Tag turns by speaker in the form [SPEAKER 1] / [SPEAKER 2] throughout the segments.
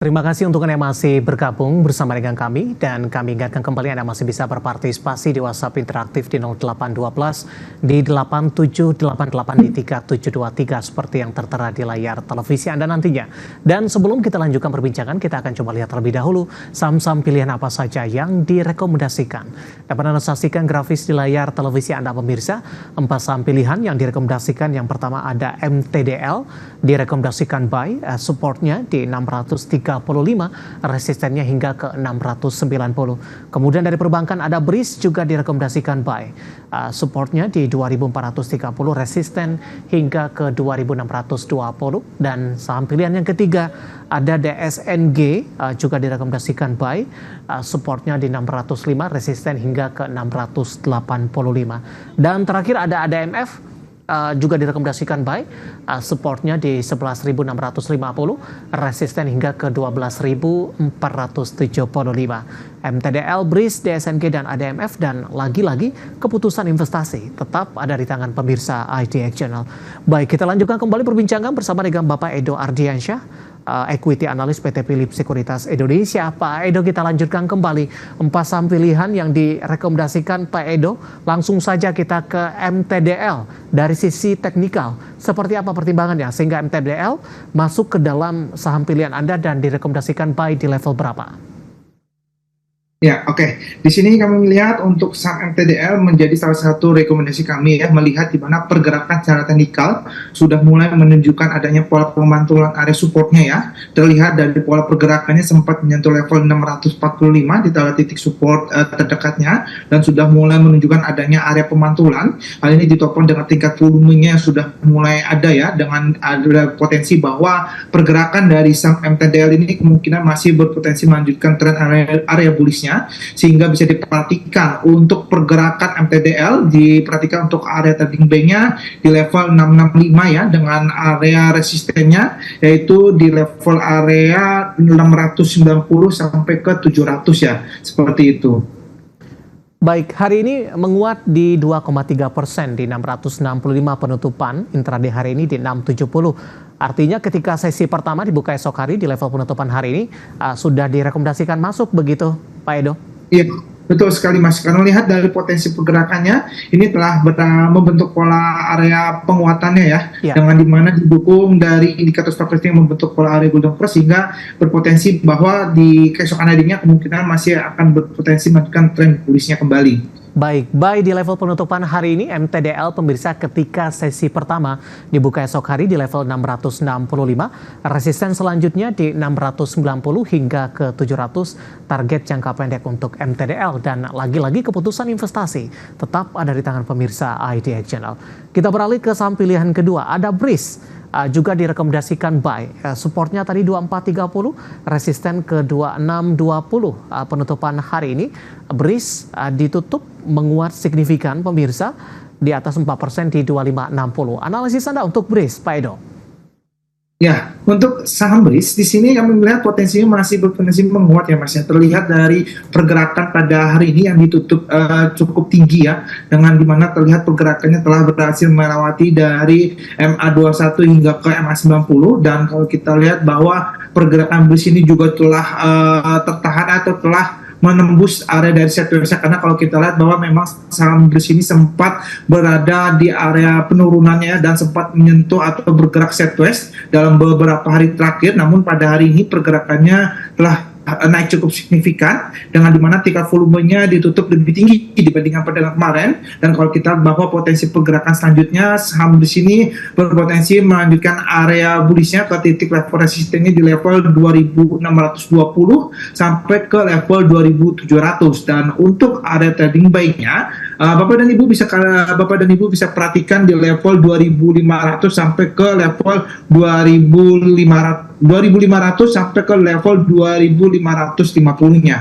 [SPEAKER 1] Terima kasih untuk Anda yang masih bergabung bersama dengan kami dan kami ingatkan kembali Anda masih bisa berpartisipasi di WhatsApp interaktif di 0812 di 8788 di 3723 seperti yang tertera di layar televisi Anda nantinya. Dan sebelum kita lanjutkan perbincangan, kita akan coba lihat terlebih dahulu saham-saham pilihan apa saja yang direkomendasikan. Dapat Anda saksikan grafis di layar televisi Anda pemirsa, 4 saham pilihan yang direkomendasikan. Yang pertama ada MTDL, direkomendasikan buy, supportnya di 635, resistennya hingga ke 690. Kemudian dari perbankan ada BRIS juga direkomendasikan buy, supportnya di 2430, resisten hingga ke 2620. Dan saham pilihan yang ketiga ada DSNG, juga direkomendasikan buy, supportnya di 605, resisten hingga ke 685. Dan terakhir ada ADMF, juga direkomendasikan buy, supportnya di 11.650, resisten hingga ke 12.475. MTDL, BRIS, DSNG, dan ADMF, dan lagi-lagi keputusan investasi tetap ada di tangan pemirsa IDX Channel. Baik, kita lanjutkan kembali perbincangan bersama dengan Bapak Edo Ardiansyah, Equity Analyst PT Philips Sekuritas Indonesia. Pak Edo, kita lanjutkan kembali 4 saham pilihan yang direkomendasikan Pak Edo. Langsung saja kita ke MTDL. Dari sisi teknikal, seperti apa pertimbangannya sehingga MTDL masuk ke dalam saham pilihan Anda dan direkomendasikan buy di level berapa?
[SPEAKER 2] Ya, oke. Di sini kami melihat untuk saham MTDL menjadi salah satu rekomendasi kami, ya, melihat di mana pergerakan secara teknikal sudah mulai menunjukkan adanya pola pemantulan area supportnya, ya. Terlihat dari pola pergerakannya sempat menyentuh level 645 di titik support terdekatnya, dan sudah mulai menunjukkan adanya area pemantulan. Hal ini ditopang dengan tingkat volumenya yang sudah mulai ada, ya, dengan ada potensi bahwa pergerakan dari saham MTDL ini kemungkinan masih berpotensi melanjutkan tren area bullishnya, sehingga bisa diperhatikan untuk pergerakan MTDL, diperhatikan untuk area trading bank-nya di level 665, ya, dengan area resistennya yaitu di level area 690 sampai ke 700, ya, seperti itu.
[SPEAKER 1] Baik, hari ini menguat di 2,3% di 665 penutupan, intraday hari ini di 670. Artinya ketika sesi pertama dibuka esok hari di level penutupan hari ini sudah direkomendasikan masuk begitu, Pak Edo?
[SPEAKER 2] Iya, betul sekali, Mas. Karena lihat dari potensi pergerakannya, ini telah membentuk pola area penguatannya, ya, dengan dimana didukung dari indikator stock yang membentuk pola area golden cross, sehingga berpotensi bahwa di keesokan harinya kemungkinan masih akan berpotensi melanjutkan tren bullishnya kembali.
[SPEAKER 1] Baik, buy di level penutupan hari ini MTDL pemirsa ketika sesi pertama dibuka esok hari di level 665, resisten selanjutnya di 690 hingga ke 700, target jangka pendek untuk MTDL, dan lagi-lagi keputusan investasi tetap ada di tangan pemirsa IDX Channel. Kita beralih ke saham pilihan kedua, ada BRIS. Juga direkomendasikan buy, supportnya tadi 2430, resisten ke 2620. Penutupan hari ini BRIS ditutup menguat signifikan pemirsa di atas 4% di 2560. Analisis Anda untuk BRIS, Pak Edo?
[SPEAKER 2] Ya, untuk saham BRIS di sini kami melihat potensinya masih berpotensi menguat, ya, Mas. Terlihat dari pergerakan pada hari ini yang ditutup cukup tinggi, ya, dengan dimana terlihat pergerakannya telah berhasil melewati dari MA21 hingga ke MA90, dan kalau kita lihat bahwa pergerakan BRIS ini juga telah tertahan atau telah menembus area dari sideways, karena kalau kita lihat bahwa memang saham BRIS ini sempat berada di area penurunannya dan sempat menyentuh atau bergerak sideways dalam beberapa hari terakhir, namun pada hari ini pergerakannya telah naik cukup signifikan, dengan dimana tingkat volumenya ditutup lebih tinggi dibandingkan pada kemarin. Dan kalau kita bahwa potensi pergerakan selanjutnya saham di sini berpotensi melanjutkan area bullishnya ke titik level resistennya di level 2620 sampai ke level 2700. Dan untuk area trading buy-nya, Bapak dan Ibu bisa perhatikan di level 2500 sampai ke level 2500 sampai ke level 2550-nya.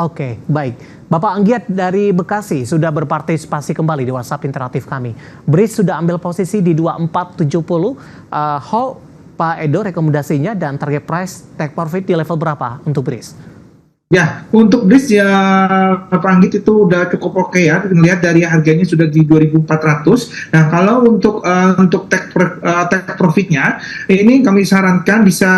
[SPEAKER 1] Oke, baik. Bapak Anggiat dari Bekasi sudah berpartisipasi kembali di WhatsApp interaktif kami. BRIS sudah ambil posisi di 2470. Pak Edo rekomendasinya dan target price take profit di level berapa untuk BRIS?
[SPEAKER 2] Ya, untuk bridge ya Pak Anggit itu udah cukup oke ya. Melihat dari harganya sudah di 2.400. Nah, kalau untuk take profitnya, ini kami sarankan bisa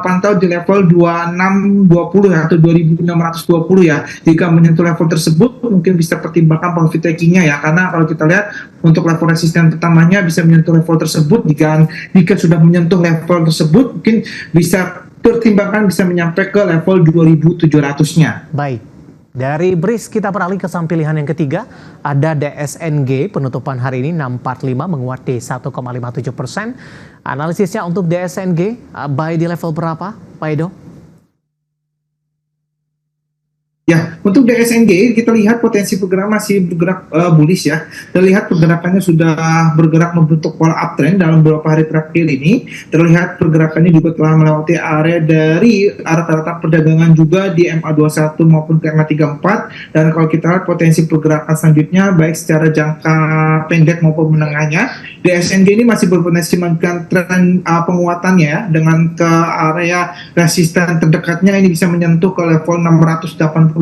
[SPEAKER 2] pantau di level 2620 ya atau 2620 ya. Jika menyentuh level tersebut mungkin bisa pertimbangkan profit takingnya ya. Karena kalau kita lihat untuk level resisten pertamanya bisa menyentuh level tersebut. Jika sudah menyentuh level tersebut mungkin bisa pertimbangkan bisa menyampai ke level 2.700-nya.
[SPEAKER 1] Baik, dari BRIS kita beralih ke saham pilihan yang ketiga, ada DSNG penutupan hari ini 645 menguat di 1,57%. Analisisnya untuk DSNG, buy di level berapa, Pak Edo?
[SPEAKER 2] Ya, untuk DSNG kita lihat potensi pergerakan masih bergerak bullish ya. Terlihat pergerakannya sudah bergerak membentuk pola uptrend dalam beberapa hari terakhir ini. Terlihat pergerakannya juga telah melewati area dari rata-rata perdagangan juga di MA21 maupun ke MA34. Dan kalau kita lihat potensi pergerakan selanjutnya baik secara jangka pendek maupun menengahnya, DSNG ini masih berpotensi melanjutkan tren penguatannya ya, dengan ke area resisten terdekatnya ini bisa menyentuh ke level 685,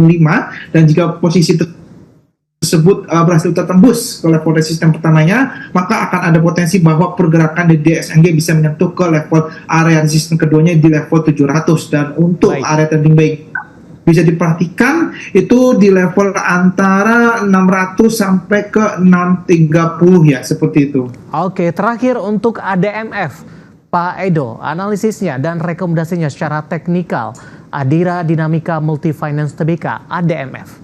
[SPEAKER 2] dan jika posisi tersebut berhasil tertembus ke level resisten pertamanya, maka akan ada potensi bahwa pergerakan di DSNG bisa menyentuh ke level area resisten keduanya di level 700. Dan untuk area trading baik bisa diperhatikan itu di level antara 600 sampai ke 630 ya, seperti itu.
[SPEAKER 1] Oke, terakhir untuk ADMF, Pak Edo, analisisnya dan rekomendasinya secara teknikal, Adira Dinamika Multifinance Tbk, ADMF.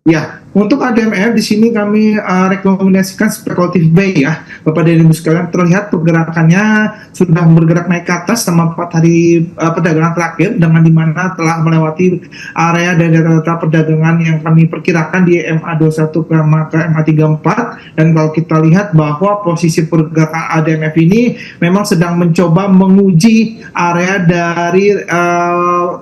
[SPEAKER 2] Ya, untuk ADMF di sini kami rekomendasikan speculative buy ya, Bapak dan Ibu sekalian. Terlihat pergerakannya sudah bergerak naik ke atas selama 4 hari perdagangan terakhir, dengan dimana telah melewati area dari rata-rata perdagangan yang kami perkirakan di MA21 ke MA34. Dan kalau kita lihat bahwa posisi pergerakan ADMF ini memang sedang mencoba menguji area dari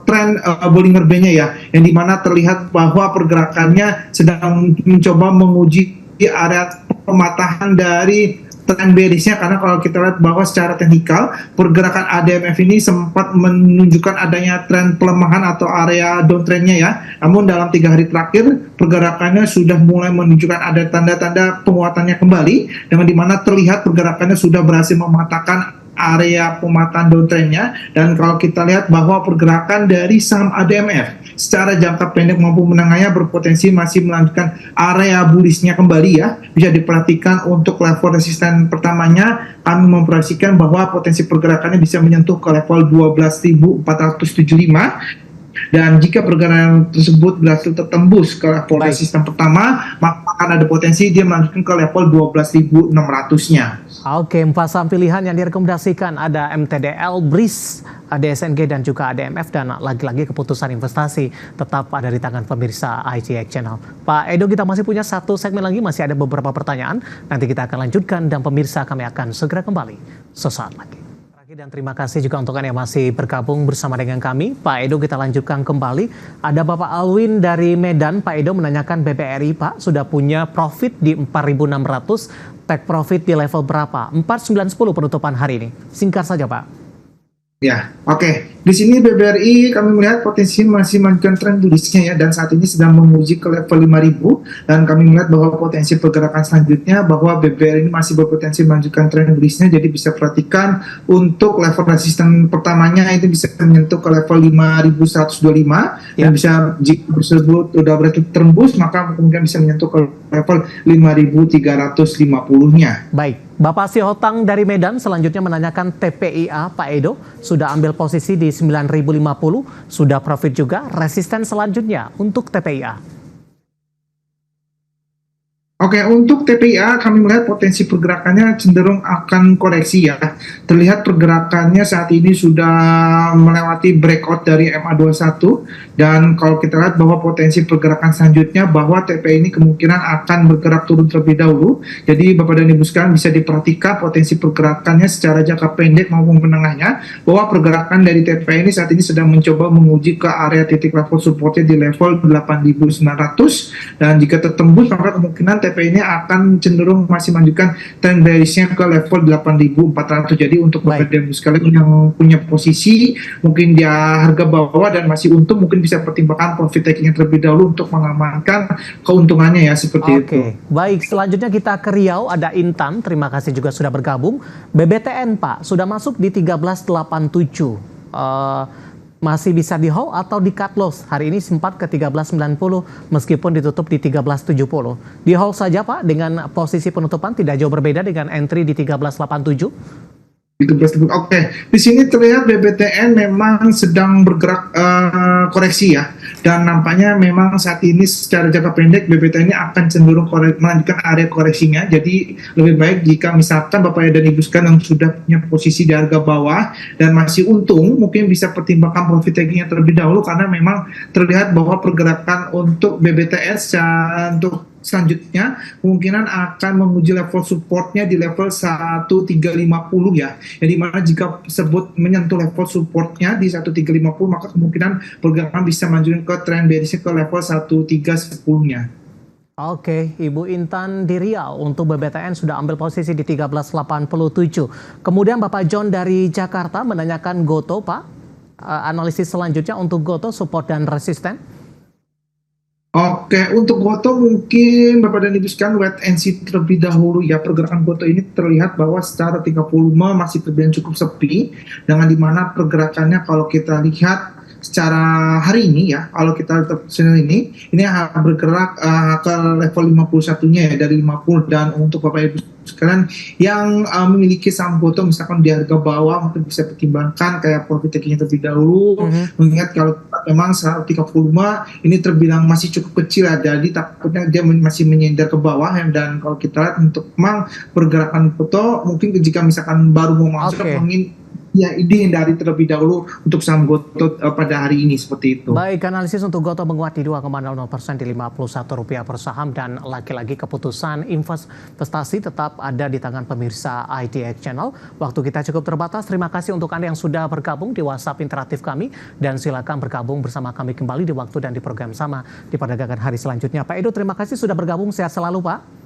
[SPEAKER 2] tren Bollinger Band-nya ya, yang dimana terlihat bahwa pergerakannya sedang mencoba menguji area pematahan dari tren bearish-nya. Karena kalau kita lihat bahwa secara teknikal pergerakan ADMF ini sempat menunjukkan adanya tren pelemahan atau area downtrend-nya ya. Namun dalam 3 hari terakhir pergerakannya sudah mulai menunjukkan ada tanda-tanda penguatannya kembali, dengan dimana terlihat pergerakannya sudah berhasil mematahkan area pematahan downtrend-nya. Dan kalau kita lihat bahwa pergerakan dari saham ADMF secara jangka pendek maupun menengahnya berpotensi masih melanjutkan area bullish-nya kembali ya. Bisa diperhatikan untuk level resisten pertamanya, kami memproyeksikan bahwa potensi pergerakannya bisa menyentuh ke level 12.475. Dan jika pergerakan tersebut berhasil tertembus ke level resisten pertama, maka akan ada potensi dia melanjutkan ke level 12.600-nya.
[SPEAKER 1] Oke, 4 saham pilihan yang direkomendasikan ada MTDL, BRIS, DSNG dan juga ADMF, dan lagi-lagi keputusan investasi tetap ada di tangan pemirsa IGX Channel. Pak Edo, kita masih punya 1 segmen lagi, masih ada beberapa pertanyaan. Nanti kita akan lanjutkan dan pemirsa kami akan segera kembali sesaat lagi. Dan terima kasih juga untuk Anda yang masih bergabung bersama dengan kami. Pak Edo, kita lanjutkan kembali. Ada Bapak Alwin dari Medan. Pak Edo menanyakan BBRI, Pak, sudah punya profit di 4.600, take profit di level berapa? 4.910 penutupan hari ini. Singkat saja, Pak.
[SPEAKER 2] Ya, oke. Di sini BBRI kami melihat potensi masih melanjutkan tren bullish-nya ya, dan saat ini sedang menguji ke level 5.000, dan kami melihat bahwa potensi pergerakan selanjutnya bahwa BBRI ini masih berpotensi melanjutkan tren bullish-nya. Jadi bisa perhatikan untuk level resisten pertamanya itu bisa menyentuh ke level 5.125 dan bisa, jika tersebut sudah berarti tembus, maka kemungkinan bisa menyentuh ke level 5.350-nya.
[SPEAKER 1] Baik. Bapak Sihotang dari Medan selanjutnya menanyakan TPIA, Pak Edo, sudah ambil posisi di 9.050, sudah profit juga, resisten selanjutnya untuk TPIA.
[SPEAKER 2] Oke, untuk TPIA kami melihat potensi pergerakannya cenderung akan koreksi ya. Terlihat pergerakannya saat ini sudah melewati breakout dari MA21, dan kalau kita lihat bahwa potensi pergerakan selanjutnya bahwa TPIA ini kemungkinan akan bergerak turun terlebih dahulu. Jadi Bapak dan Ibu sekalian bisa diperhatikan potensi pergerakannya secara jangka pendek maupun menengahnya, bahwa pergerakan dari TPIA ini saat ini sedang mencoba menguji ke area titik level supportnya di level 8.900, dan jika tertembus maka kemungkinan TP ini akan cenderung masih melanjutkan trend bearish-nya ke level 8.400. Jadi untuk Bapak dan Ibu sekalian yang punya posisi mungkin dia harga bawah dan masih untung, mungkin bisa pertimbangkan profit taking terlebih dahulu untuk mengamankan keuntungannya ya, seperti itu.
[SPEAKER 1] Baik, selanjutnya kita ke Riau, ada Intan, terima kasih juga sudah bergabung. BBTN Pak, sudah masuk di 1387. Masih bisa di hold atau di cut loss? Hari ini sempat ke 1390 meskipun ditutup di 1370. Di hold saja Pak, dengan posisi penutupan tidak jauh berbeda dengan entry di 1387.
[SPEAKER 2] Oke, di sini terlihat BBTN memang sedang bergerak koreksi ya, dan nampaknya memang saat ini secara jangka pendek BBTN ini akan cenderung melanjutkan area koreksinya. Jadi lebih baik jika misalkan Bapak dan Ibu sekalian yang sudah punya posisi di harga bawah dan masih untung, mungkin bisa pertimbangkan profit takingnya terlebih dahulu, karena memang terlihat bahwa pergerakan untuk BBTN untuk selanjutnya kemungkinan akan menguji level supportnya di level 1350 ya. Jadi mana jika tersebut menyentuh level supportnya di 1350, maka kemungkinan pergerakan bisa melanjutkan ke trend bearish ke level 1310-nya.
[SPEAKER 1] Oke, Ibu Intan di Riau untuk BBTN sudah ambil posisi di 1387. Kemudian Bapak John dari Jakarta menanyakan Goto Pak. Analisis selanjutnya untuk Goto, support dan resisten.
[SPEAKER 2] Oke, untuk Goto mungkin Bapak dan Ibu sekalian wait and see terlebih dahulu ya. Pergerakan Goto ini terlihat bahwa secara 30 masih terbilang cukup sepi, dengan dimana pergerakannya kalau kita lihat secara hari ini ya, kalau kita tetap ini bergerak ke level 51-nya ya, dari 50. Dan untuk Bapak Ibu sekalian yang memiliki saham Goto misalkan di harga bawah, mungkin bisa pertimbangkan kayak profit taking terlebih dahulu. Mengingat kalau memang 135 ini terbilang masih cukup kecil ya, jadi takutnya dia masih menyender ke bawah ya. Dan kalau kita lihat untuk memang pergerakan Goto, mungkin jika misalkan baru mau masuk, mungkin ya dihindari terlebih dahulu untuk saham Goto pada hari ini, seperti itu.
[SPEAKER 1] Baik, analisis untuk Goto menguat di 2,00% di Rp51 per saham, dan lagi-lagi keputusan investasi tetap ada di tangan pemirsa IDX Channel. Waktu kita cukup terbatas. Terima kasih untuk Anda yang sudah bergabung di WhatsApp interaktif kami, dan silakan bergabung bersama kami kembali di waktu dan di program sama di perdagangan hari selanjutnya. Pak Edo, terima kasih sudah bergabung. Sehat selalu Pak.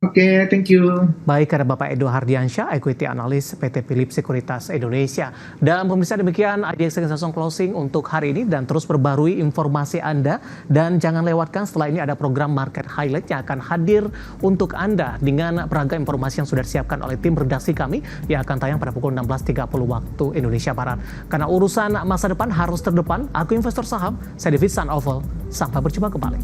[SPEAKER 2] Oke, thank you.
[SPEAKER 1] Baik, ada Bapak Edo Hardiansyah, Equity Analyst PT Philips Sekuritas Indonesia. Dan pemirsa, demikian IDX langsung closing untuk hari ini, dan terus perbarui informasi Anda. Dan jangan lewatkan setelah ini ada program Market Highlight yang akan hadir untuk Anda dengan beragam informasi yang sudah disiapkan oleh tim redaksi kami yang akan tayang pada pukul 16.30 waktu Indonesia Barat. Karena urusan masa depan harus terdepan, aku investor saham, saya David San Oval. Sampai berjumpa kembali.